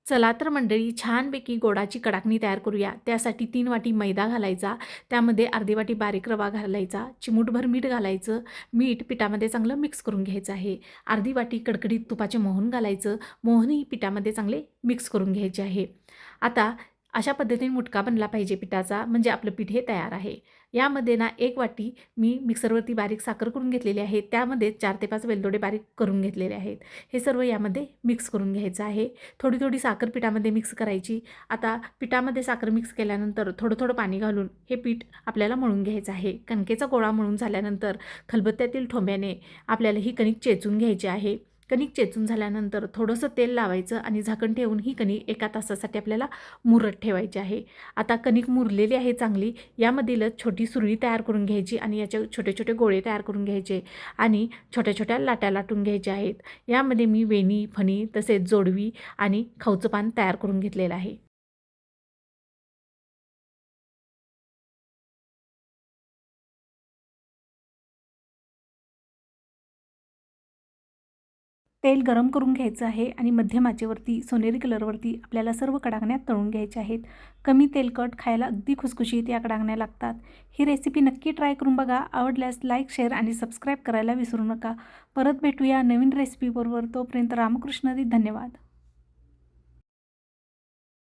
चला तर मंडळी छानपैकी गोडाची कडाकणी तयार करूया। त्यासाठी 3 वाटी मैदा घालायचा, त्यामध्ये अर्धी वाटी बारीक रवा घालायचा, चिमूटभर मीठ घालायचं। मीठ पिठामध्ये चांगलं मिक्स करून घ्यायचं आहे। अर्धी वाटी कडकडीत तुपाचे मोहन घालायचं, मोहनही पिठामध्ये चांगले मिक्स करून घ्यायचे आहे। आता अशा पद्धतीने मुटका बनला पाहिजे पिठाचा, म्हणजे आपलं पीठ हे तयार आहे। यामध्ये ना 1 वाटी मी मिक्सरवरती बारीक साखर करून घेतलेली आहे, त्यामध्ये 4 ते 5 वेलदोडे बारीक करून घेतलेले आहेत। हे सर्व यामध्ये मिक्स करून घ्यायचं आहे। थोडी थोडी साखर पिठामध्ये मिक्स करायची। आता पिठामध्ये साखर मिक्स केल्यानंतर थोडं थोडं पाणी घालून हे पीठ आपल्याला मळून घ्यायचं आहे। कणकेचा गोळा मळून झाल्यानंतर खलबत्त्यातील ठोंब्याने आपल्याला ही कणिक चेचून घ्यायची आहे। कणिक चेचून झाल्यानंतर थोडंसं तेल लावायचं आणि झाकण ठेवून ही कणिक 1 तासासाठी आपल्याला मुरत ठेवायची आहे। आता कणिक मुरलेली आहे चांगली, यामधीलच छोटी सुरळी तयार करून घ्यायची आणि याचे छोटे छोटे गोळे तयार करून घ्यायचे आणि छोट्या छोट्या लाट्या लाटून घ्यायच्या आहेत। यामध्ये मी वेणी, फणी तसेच जोडवी आणि खाऊचं पान तयार करून घेतलेलं आहे। तेल गरम करून घ्यायचं आहे आणि मध्यम आचेवरती सोनेरी कलरवरती आपल्याला सर्व कडाकण्या तळून घ्यायच्या आहेत। कमी तेलकट, खायला अगदी खुसखुशीत या कडाकण्या लागतात। ही रेसिपी नक्की ट्राय करून बघा। आवडल्यास लाईक, शेअर आणि सबस्क्राईब करायला विसरू नका। परत भेटूया नवीन रेसिपीबरोबर। तोपर्यंत रामकृष्ण हरी, धन्यवाद।